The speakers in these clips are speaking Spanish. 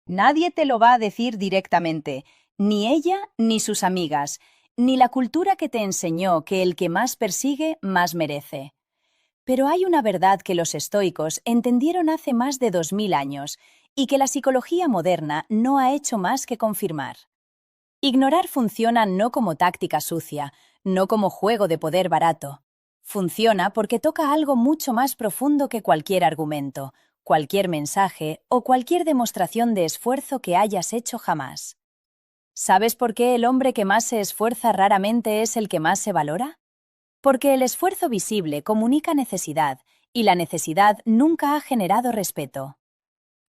Nadie te lo va a decir directamente, ni ella ni sus amigas, ni la cultura que te enseñó que el que más persigue, más merece. Pero hay una verdad que los estoicos entendieron hace más de 2000 años y que la psicología moderna no ha hecho más que confirmar. Ignorar funciona no como táctica sucia, no como juego de poder barato. Funciona porque toca algo mucho más profundo que cualquier argumento, cualquier mensaje o cualquier demostración de esfuerzo que hayas hecho jamás. ¿Sabes por qué el hombre que más se esfuerza raramente es el que más se valora? Porque el esfuerzo visible comunica necesidad y la necesidad nunca ha generado respeto.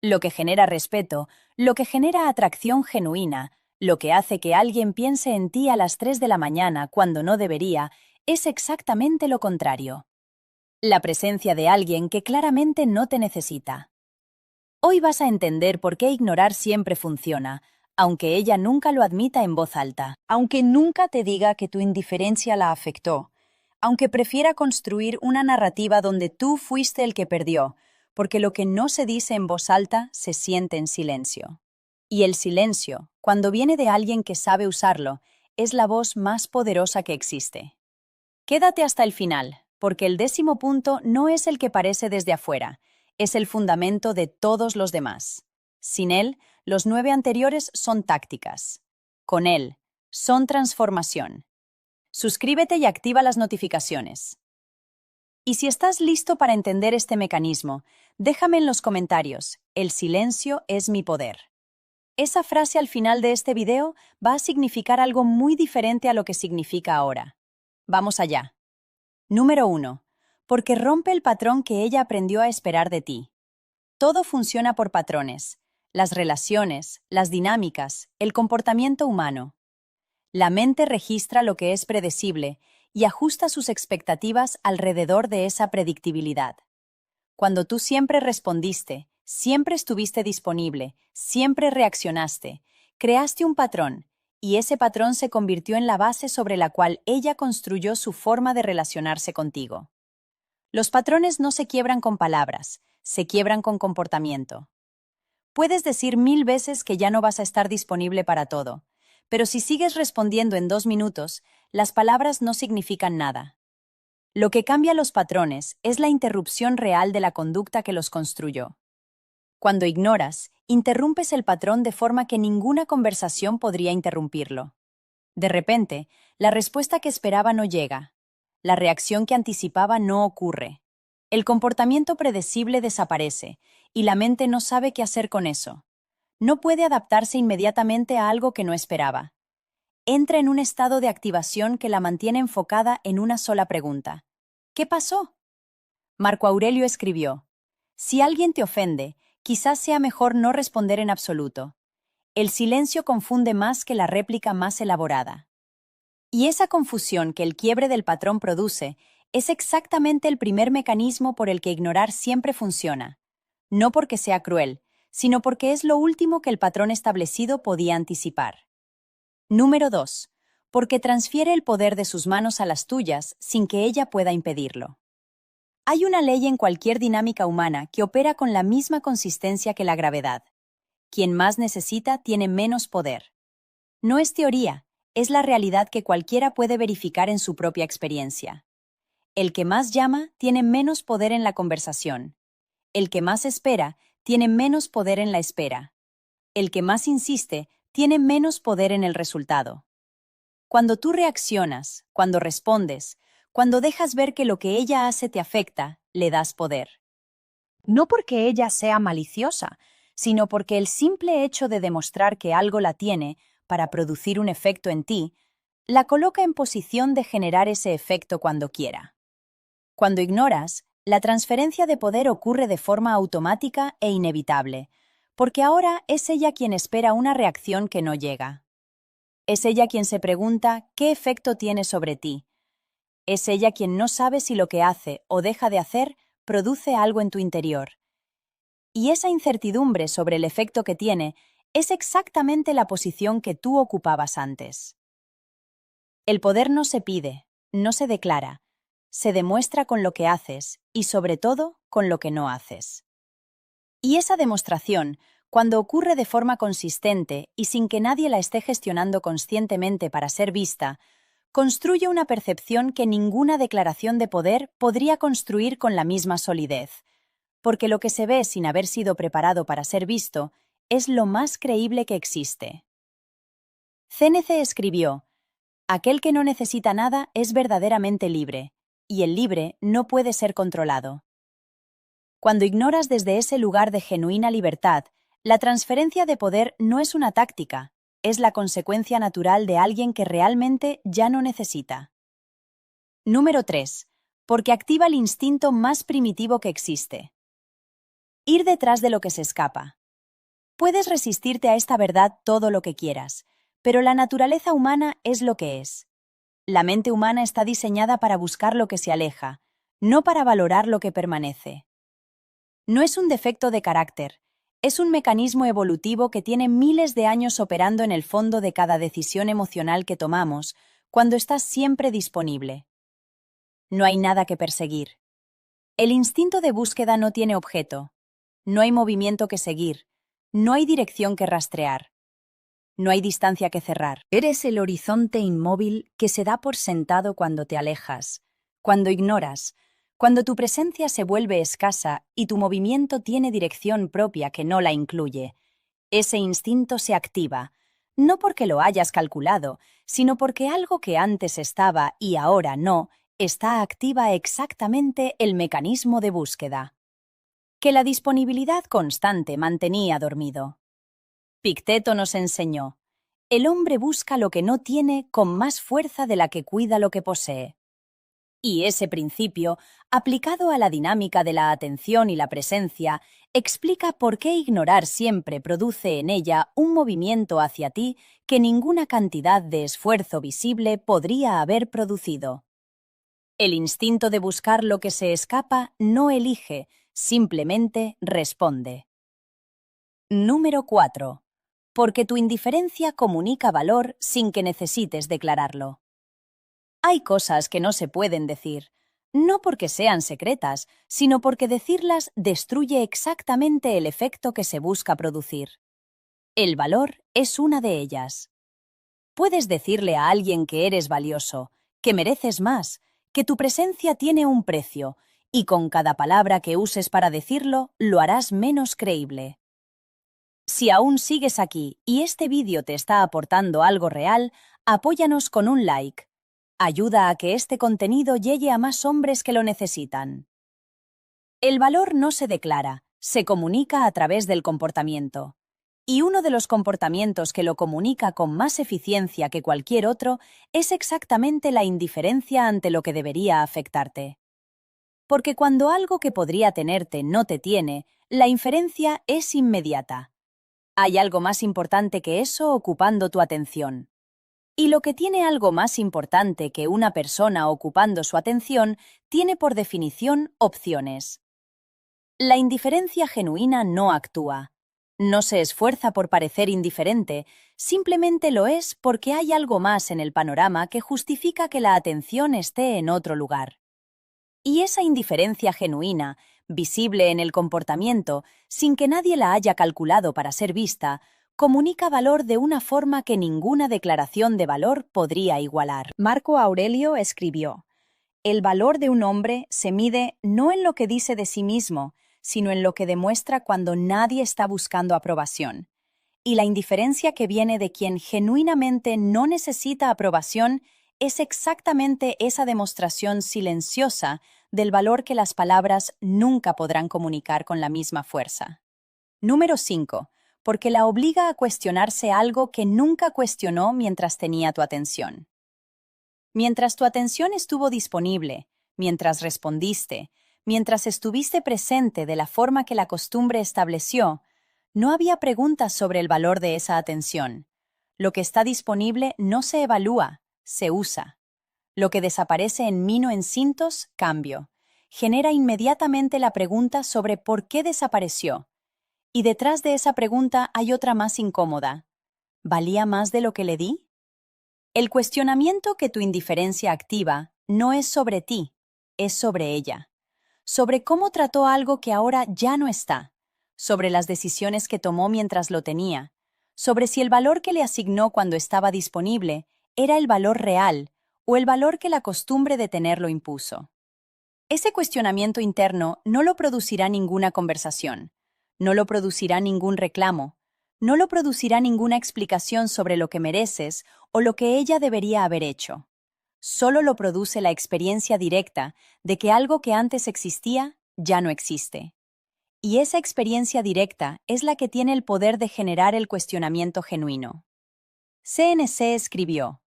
Lo que genera respeto, lo que genera atracción genuina, lo que hace que alguien piense en ti a las 3 de la mañana cuando no debería, es exactamente lo contrario. La presencia de alguien que claramente no te necesita. Hoy vas a entender por qué ignorar siempre funciona, aunque ella nunca lo admita en voz alta. Aunque nunca te diga que tu indiferencia la afectó. Aunque prefiera construir una narrativa donde tú fuiste el que perdió, porque lo que no se dice en voz alta se siente en silencio. Y el silencio, cuando viene de alguien que sabe usarlo, es la voz más poderosa que existe. Quédate hasta el final, porque el 10º punto no es el que parece desde afuera, es el fundamento de todos los demás. Sin él, los 9 anteriores son tácticas. Con él, son transformación. Suscríbete y activa las notificaciones. Y si estás listo para entender este mecanismo, déjame en los comentarios, el silencio es mi poder. Esa frase al final de este video va a significar algo muy diferente a lo que significa ahora. Vamos allá. Número 1. Porque rompe el patrón que ella aprendió a esperar de ti. Todo funciona por patrones. Las relaciones, las dinámicas, el comportamiento humano. La mente registra lo que es predecible y ajusta sus expectativas alrededor de esa predictibilidad. Cuando tú siempre respondiste, siempre estuviste disponible, siempre reaccionaste, creaste un patrón, y ese patrón se convirtió en la base sobre la cual ella construyó su forma de relacionarse contigo. Los patrones no se quiebran con palabras, se quiebran con comportamiento. Puedes decir 1000 veces que ya no vas a estar disponible para todo, pero si sigues respondiendo en 2 minutos, las palabras no significan nada. Lo que cambia los patrones es la interrupción real de la conducta que los construyó. Cuando ignoras, interrumpes el patrón de forma que ninguna conversación podría interrumpirlo. De repente, la respuesta que esperaba no llega. La reacción que anticipaba no ocurre. El comportamiento predecible desaparece, y la mente no sabe qué hacer con eso. No puede adaptarse inmediatamente a algo que no esperaba. Entra en un estado de activación que la mantiene enfocada en una sola pregunta. ¿Qué pasó? Marco Aurelio escribió: si alguien te ofende, quizás sea mejor no responder en absoluto. El silencio confunde más que la réplica más elaborada. Y esa confusión que el quiebre del patrón produce es exactamente el primer mecanismo por el que ignorar siempre funciona. No porque sea cruel, sino porque es lo último que el patrón establecido podía anticipar. Número 2. Porque transfiere el poder de sus manos a las tuyas sin que ella pueda impedirlo. Hay una ley en cualquier dinámica humana que opera con la misma consistencia que la gravedad. Quien más necesita tiene menos poder. No es teoría, es la realidad que cualquiera puede verificar en su propia experiencia. El que más llama tiene menos poder en la conversación. El que más espera tiene menos poder en la espera. El que más insiste tiene menos poder en el resultado. Cuando tú reaccionas, cuando respondes, cuando dejas ver que lo que ella hace te afecta, le das poder. No porque ella sea maliciosa, sino porque el simple hecho de demostrar que algo la tiene para producir un efecto en ti, la coloca en posición de generar ese efecto cuando quiera. Cuando ignoras, la transferencia de poder ocurre de forma automática e inevitable, porque ahora es ella quien espera una reacción que no llega. Es ella quien se pregunta qué efecto tiene sobre ti. Es ella quien no sabe si lo que hace o deja de hacer produce algo en tu interior. Y esa incertidumbre sobre el efecto que tiene es exactamente la posición que tú ocupabas antes. El poder no se pide, no se declara, se demuestra con lo que haces y sobre todo con lo que no haces. Y esa demostración, cuando ocurre de forma consistente y sin que nadie la esté gestionando conscientemente para ser vista, construye una percepción que ninguna declaración de poder podría construir con la misma solidez, porque lo que se ve sin haber sido preparado para ser visto es lo más creíble que existe. Séneca escribió: «Aquel que no necesita nada es verdaderamente libre, y el libre no puede ser controlado». Cuando ignoras desde ese lugar de genuina libertad, la transferencia de poder no es una táctica, es la consecuencia natural de alguien que realmente ya no necesita. Número 3. Porque activa el instinto más primitivo que existe. Ir detrás de lo que se escapa. Puedes resistirte a esta verdad todo lo que quieras, pero la naturaleza humana es lo que es. La mente humana está diseñada para buscar lo que se aleja, no para valorar lo que permanece. No es un defecto de carácter, es un mecanismo evolutivo que tiene miles de años operando en el fondo de cada decisión emocional que tomamos, cuando estás siempre disponible. No hay nada que perseguir. El instinto de búsqueda no tiene objeto. No hay movimiento que seguir. No hay dirección que rastrear. No hay distancia que cerrar. Eres el horizonte inmóvil que se da por sentado cuando te alejas, cuando ignoras, cuando tu presencia se vuelve escasa y tu movimiento tiene dirección propia que no la incluye. Ese instinto se activa, no porque lo hayas calculado, sino porque algo que antes estaba y ahora no, está activa exactamente el mecanismo de búsqueda, que la disponibilidad constante mantenía dormido. Picteto nos enseñó: el hombre busca lo que no tiene con más fuerza de la que cuida lo que posee. Y ese principio, aplicado a la dinámica de la atención y la presencia, explica por qué ignorar siempre produce en ella un movimiento hacia ti que ninguna cantidad de esfuerzo visible podría haber producido. El instinto de buscar lo que se escapa no elige, simplemente responde. Número 4. Porque tu indiferencia comunica valor sin que necesites declararlo. Hay cosas que no se pueden decir, no porque sean secretas, sino porque decirlas destruye exactamente el efecto que se busca producir. El valor es una de ellas. Puedes decirle a alguien que eres valioso, que mereces más, que tu presencia tiene un precio, y con cada palabra que uses para decirlo, lo harás menos creíble. Si aún sigues aquí y este vídeo te está aportando algo real, apóyanos con un like. Ayuda a que este contenido llegue a más hombres que lo necesitan. El valor no se declara, se comunica a través del comportamiento. Y uno de los comportamientos que lo comunica con más eficiencia que cualquier otro es exactamente la indiferencia ante lo que debería afectarte. Porque cuando algo que podría tenerte no te tiene, la inferencia es inmediata. Hay algo más importante que eso ocupando tu atención. Y lo que tiene algo más importante que una persona ocupando su atención tiene por definición opciones. La indiferencia genuina no actúa. No se esfuerza por parecer indiferente, simplemente lo es porque hay algo más en el panorama que justifica que la atención esté en otro lugar. Y esa indiferencia genuina, visible en el comportamiento, sin que nadie la haya calculado para ser vista, comunica valor de una forma que ninguna declaración de valor podría igualar. Marco Aurelio escribió: «El valor de un hombre se mide no en lo que dice de sí mismo, sino en lo que demuestra cuando nadie está buscando aprobación. Y la indiferencia que viene de quien genuinamente no necesita aprobación es exactamente esa demostración silenciosa del valor que las palabras nunca podrán comunicar con la misma fuerza». Número 5. Porque la obliga a cuestionarse algo que nunca cuestionó mientras tenía tu atención. Mientras tu atención estuvo disponible, mientras respondiste, mientras estuviste presente de la forma que la costumbre estableció, no había preguntas sobre el valor de esa atención. Lo que está disponible no se evalúa, se usa. Lo que desaparece en mino en cintos, cambio. Genera inmediatamente la pregunta sobre por qué desapareció. Y detrás de esa pregunta hay otra más incómoda. ¿Valía más de lo que le di? El cuestionamiento que tu indiferencia activa no es sobre ti, es sobre ella. Sobre cómo trató algo que ahora ya no está. sobre las decisiones que tomó mientras lo tenía, sobre si el valor que le asignó cuando estaba disponible era el valor real o el valor que la costumbre de tenerlo impuso. Ese cuestionamiento interno no lo producirá ninguna conversación, no lo producirá ningún reclamo, no lo producirá ninguna explicación sobre lo que mereces o lo que ella debería haber hecho. Solo lo produce la experiencia directa de que algo que antes existía ya no existe. Y esa experiencia directa es la que tiene el poder de generar el cuestionamiento genuino. CNC escribió: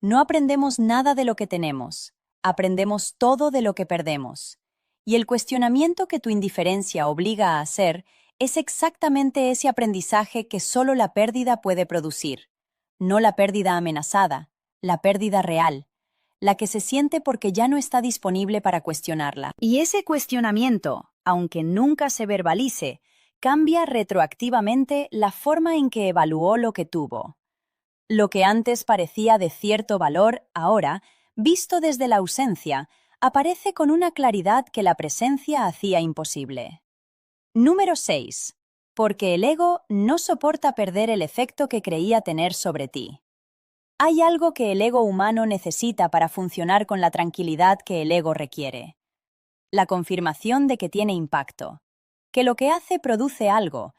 no aprendemos nada de lo que tenemos, aprendemos todo de lo que perdemos. Y el cuestionamiento que tu indiferencia obliga a hacer es exactamente ese aprendizaje que solo la pérdida puede producir. No la pérdida amenazada, la pérdida real, la que se siente porque ya no está disponible para cuestionarla. Y ese cuestionamiento, aunque nunca se verbalice, cambia retroactivamente la forma en que evaluó lo que tuvo. Lo que antes parecía de cierto valor, ahora, visto desde la ausencia, aparece con una claridad que la presencia hacía imposible. Número 6. Porque el ego no soporta perder el efecto que creía tener sobre ti. Hay algo que el ego humano necesita para funcionar con la tranquilidad que el ego requiere. La confirmación de que tiene impacto, que lo que hace produce algo,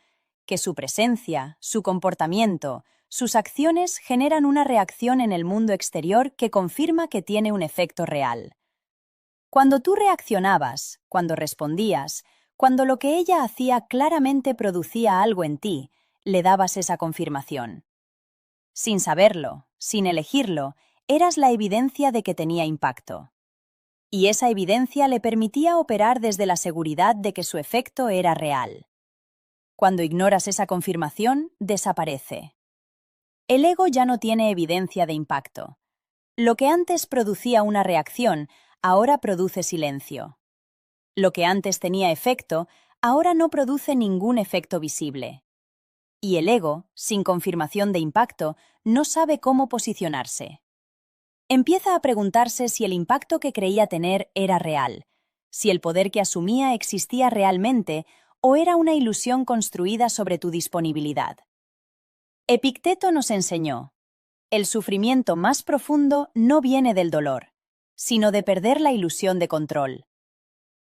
que su presencia, su comportamiento, sus acciones generan una reacción en el mundo exterior que confirma que tiene un efecto real. Cuando tú reaccionabas, cuando respondías, cuando lo que ella hacía claramente producía algo en ti, le dabas esa confirmación. Sin saberlo, sin elegirlo, eras la evidencia de que tenía impacto. Y esa evidencia le permitía operar desde la seguridad de que su efecto era real. Cuando ignoras esa confirmación, desaparece. El ego ya no tiene evidencia de impacto. Lo que antes producía una reacción, ahora produce silencio. Lo que antes tenía efecto, ahora no produce ningún efecto visible. Y el ego, sin confirmación de impacto, no sabe cómo posicionarse. Empieza a preguntarse si el impacto que creía tener era real, si el poder que asumía existía realmente o era una ilusión construida sobre tu disponibilidad. Epicteto nos enseñó: el sufrimiento más profundo no viene del dolor, sino de perder la ilusión de control.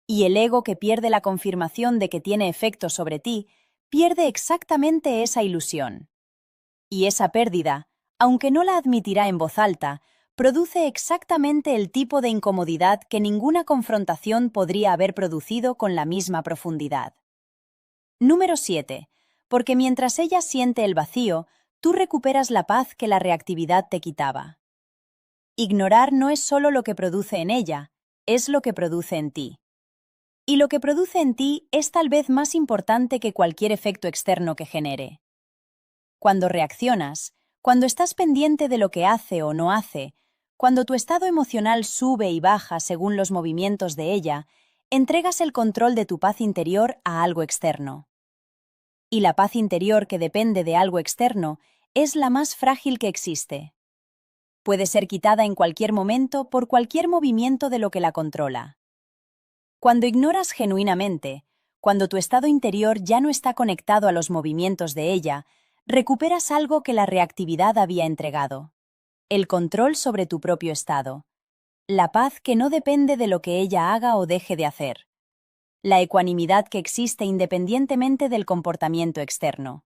Y el ego que pierde la confirmación de que tiene efecto sobre ti, pierde exactamente esa ilusión. Y esa pérdida, aunque no la admitirá en voz alta, produce exactamente el tipo de incomodidad que ninguna confrontación podría haber producido con la misma profundidad. Número 7. Porque mientras ella siente el vacío, tú recuperas la paz que la reactividad te quitaba. Ignorar no es solo lo que produce en ella, es lo que produce en ti. Y lo que produce en ti es tal vez más importante que cualquier efecto externo que genere. Cuando reaccionas, cuando estás pendiente de lo que hace o no hace, cuando tu estado emocional sube y baja según los movimientos de ella, entregas el control de tu paz interior a algo externo. Y la paz interior que depende de algo externo es la más frágil que existe. Puede ser quitada en cualquier momento por cualquier movimiento de lo que la controla. Cuando ignoras genuinamente, cuando tu estado interior ya no está conectado a los movimientos de ella, recuperas algo que la reactividad había entregado: el control sobre tu propio estado, la paz que no depende de lo que ella haga o deje de hacer, la ecuanimidad que existe independientemente del comportamiento externo.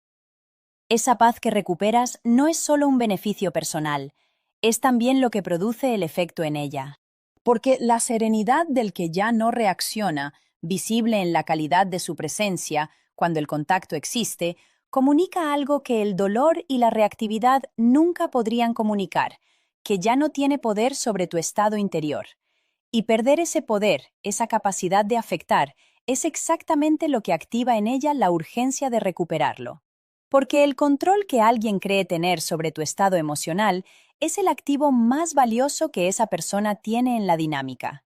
Esa paz que recuperas no es solo un beneficio personal, es también lo que produce el efecto en ella. Porque la serenidad del que ya no reacciona, visible en la calidad de su presencia, cuando el contacto existe, comunica algo que el dolor y la reactividad nunca podrían comunicar, que ya no tiene poder sobre tu estado interior. Y perder ese poder, esa capacidad de afectar, es exactamente lo que activa en ella la urgencia de recuperarlo. Porque el control que alguien cree tener sobre tu estado emocional es el activo más valioso que esa persona tiene en la dinámica.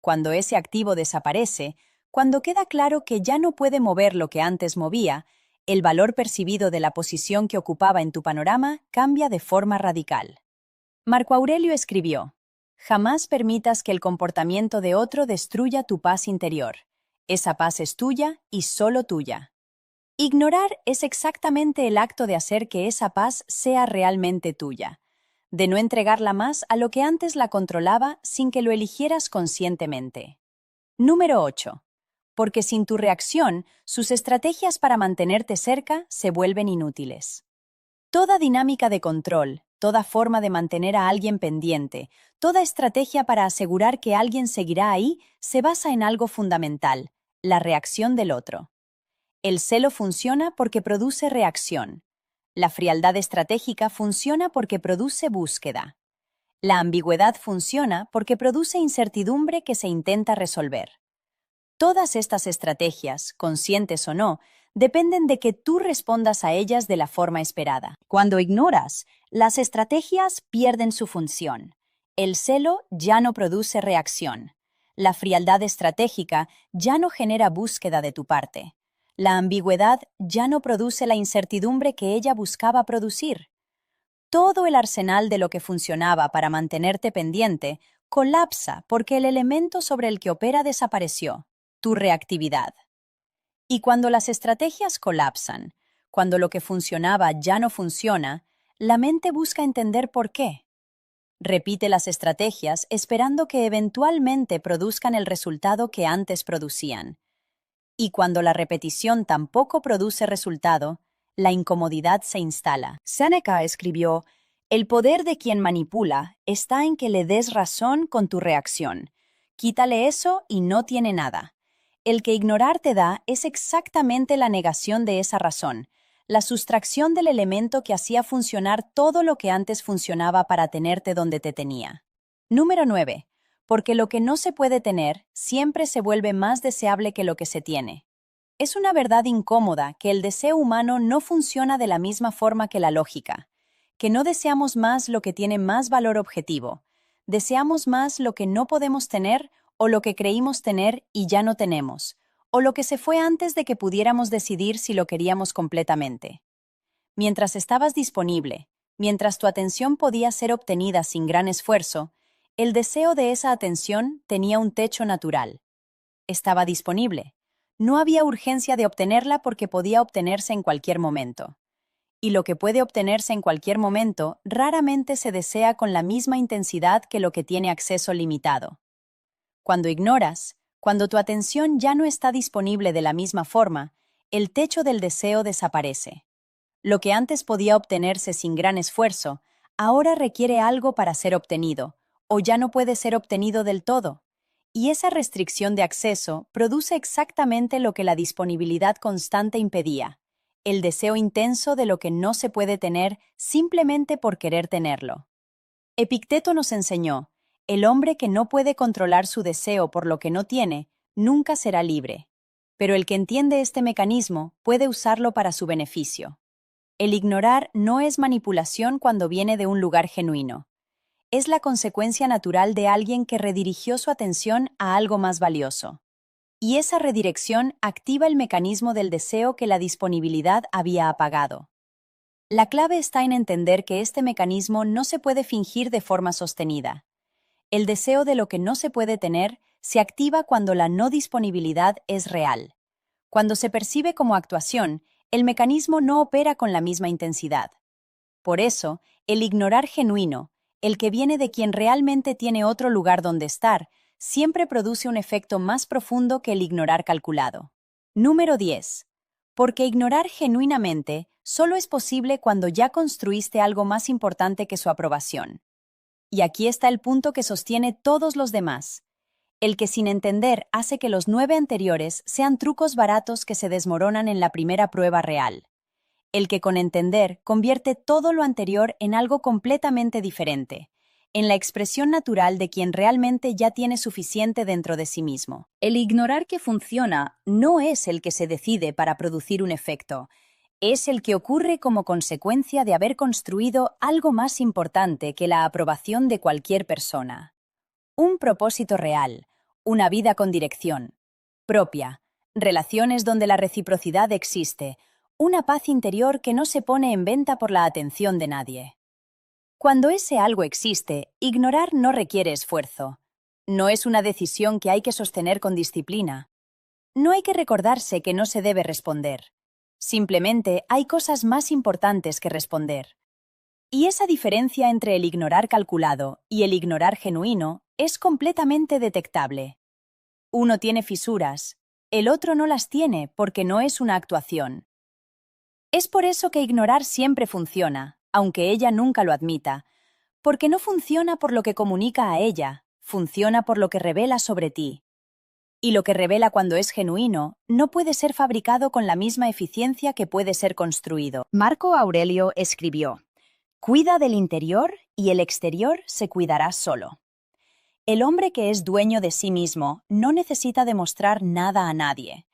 Cuando ese activo desaparece, cuando queda claro que ya no puede mover lo que antes movía, el valor percibido de la posición que ocupaba en tu panorama cambia de forma radical. Marco Aurelio escribió: jamás permitas que el comportamiento de otro destruya tu paz interior. Esa paz es tuya y solo tuya. Ignorar es exactamente el acto de hacer que esa paz sea realmente tuya, de no entregarla más a lo que antes la controlaba sin que lo eligieras conscientemente. Número 8. Porque sin tu reacción, sus estrategias para mantenerte cerca se vuelven inútiles. Toda dinámica de control, toda forma de mantener a alguien pendiente, toda estrategia para asegurar que alguien seguirá ahí, se basa en algo fundamental, la reacción del otro. El celo funciona porque produce reacción. La frialdad estratégica funciona porque produce búsqueda. La ambigüedad funciona porque produce incertidumbre que se intenta resolver. Todas estas estrategias, conscientes o no, dependen de que tú respondas a ellas de la forma esperada. Cuando ignoras, las estrategias pierden su función. El celo ya no produce reacción. La frialdad estratégica ya no genera búsqueda de tu parte. La ambigüedad ya no produce la incertidumbre que ella buscaba producir. Todo el arsenal de lo que funcionaba para mantenerte pendiente colapsa porque el elemento sobre el que opera desapareció, tu reactividad. Y cuando las estrategias colapsan, cuando lo que funcionaba ya no funciona, la mente busca entender por qué. Repite las estrategias esperando que eventualmente produzcan el resultado que antes producían. Y cuando la repetición tampoco produce resultado, la incomodidad se instala. Séneca escribió: "El poder de quien manipula está en que le des razón con tu reacción. Quítale eso y no tiene nada. El que ignorar te da es exactamente la negación de esa razón, la sustracción del elemento que hacía funcionar todo lo que antes funcionaba para tenerte donde te tenía". Número 9. Porque lo que no se puede tener siempre se vuelve más deseable que lo que se tiene. Es una verdad incómoda que el deseo humano no funciona de la misma forma que la lógica, que no deseamos más lo que tiene más valor objetivo, deseamos más lo que no podemos tener o lo que creímos tener y ya no tenemos, o lo que se fue antes de que pudiéramos decidir si lo queríamos completamente. Mientras estabas disponible, mientras tu atención podía ser obtenida sin gran esfuerzo, el deseo de esa atención tenía un techo natural. Estaba disponible. No había urgencia de obtenerla porque podía obtenerse en cualquier momento. Y lo que puede obtenerse en cualquier momento raramente se desea con la misma intensidad que lo que tiene acceso limitado. Cuando ignoras, cuando tu atención ya no está disponible de la misma forma, el techo del deseo desaparece. Lo que antes podía obtenerse sin gran esfuerzo, ahora requiere algo para ser obtenido, o ya no puede ser obtenido del todo. Y esa restricción de acceso produce exactamente lo que la disponibilidad constante impedía, el deseo intenso de lo que no se puede tener simplemente por querer tenerlo. Epicteto nos enseñó: el hombre que no puede controlar su deseo por lo que no tiene, nunca será libre. Pero el que entiende este mecanismo puede usarlo para su beneficio. El ignorar no es manipulación cuando viene de un lugar genuino. Es la consecuencia natural de alguien que redirigió su atención a algo más valioso. Y esa redirección activa el mecanismo del deseo que la disponibilidad había apagado. La clave está en entender que este mecanismo no se puede fingir de forma sostenida. El deseo de lo que no se puede tener se activa cuando la no disponibilidad es real. Cuando se percibe como actuación, el mecanismo no opera con la misma intensidad. Por eso, el ignorar genuino, el que viene de quien realmente tiene otro lugar donde estar, siempre produce un efecto más profundo que el ignorar calculado. Número 10. Porque ignorar genuinamente solo es posible cuando ya construiste algo más importante que su aprobación. Y aquí está el punto que sostiene todos los demás. El que sin entender hace que los 9 anteriores sean trucos baratos que se desmoronan en la primera prueba real. El que con entender convierte todo lo anterior en algo completamente diferente, en la expresión natural de quien realmente ya tiene suficiente dentro de sí mismo. El ignorar que funciona no es el que se decide para producir un efecto, es el que ocurre como consecuencia de haber construido algo más importante que la aprobación de cualquier persona. Un propósito real, una vida con dirección propia, relaciones donde la reciprocidad existe, una paz interior que no se pone en venta por la atención de nadie. Cuando ese algo existe, ignorar no requiere esfuerzo. No es una decisión que hay que sostener con disciplina. No hay que recordarse que no se debe responder. Simplemente hay cosas más importantes que responder. Y esa diferencia entre el ignorar calculado y el ignorar genuino es completamente detectable. Uno tiene fisuras, el otro no las tiene porque no es una actuación. Es por eso que ignorar siempre funciona, aunque ella nunca lo admita, porque no funciona por lo que comunica a ella, funciona por lo que revela sobre ti. Y lo que revela cuando es genuino no puede ser fabricado con la misma eficiencia que puede ser construido. Marco Aurelio escribió: «Cuida del interior y el exterior se cuidará solo». El hombre que es dueño de sí mismo no necesita demostrar nada a nadie.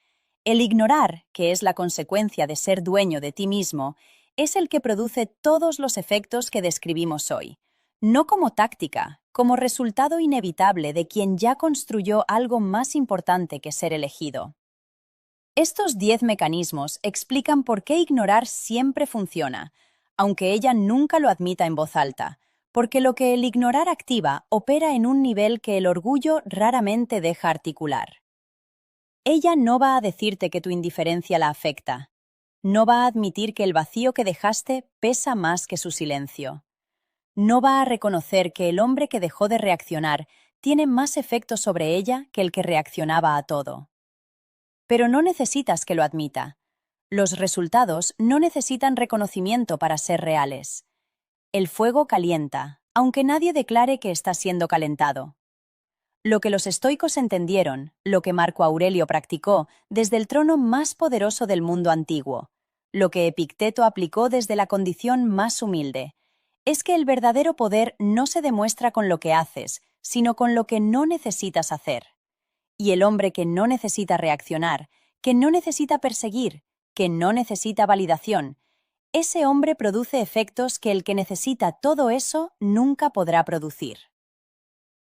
El ignorar, que es la consecuencia de ser dueño de ti mismo, es el que produce todos los efectos que describimos hoy, no como táctica, como resultado inevitable de quien ya construyó algo más importante que ser elegido. Estos 10 mecanismos explican por qué ignorar siempre funciona, aunque ella nunca lo admita en voz alta, porque lo que el ignorar activa opera en un nivel que el orgullo raramente deja articular. Ella no va a decirte que tu indiferencia la afecta. No va a admitir que el vacío que dejaste pesa más que su silencio. No va a reconocer que el hombre que dejó de reaccionar tiene más efecto sobre ella que el que reaccionaba a todo. Pero no necesitas que lo admita. Los resultados no necesitan reconocimiento para ser reales. El fuego calienta, aunque nadie declare que está siendo calentado. Lo que los estoicos entendieron, lo que Marco Aurelio practicó desde el trono más poderoso del mundo antiguo, lo que Epicteto aplicó desde la condición más humilde, es que el verdadero poder no se demuestra con lo que haces, sino con lo que no necesitas hacer. Y el hombre que no necesita reaccionar, que no necesita perseguir, que no necesita validación, ese hombre produce efectos que el que necesita todo eso nunca podrá producir.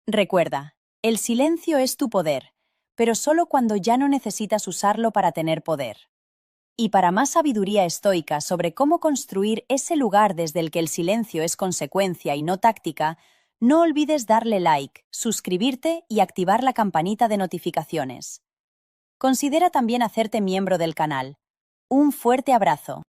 Recuerda, el silencio es tu poder, pero solo cuando ya no necesitas usarlo para tener poder. Y para más sabiduría estoica sobre cómo construir ese lugar desde el que el silencio es consecuencia y no táctica, no olvides darle like, suscribirte y activar la campanita de notificaciones. Considera también hacerte miembro del canal. Un fuerte abrazo.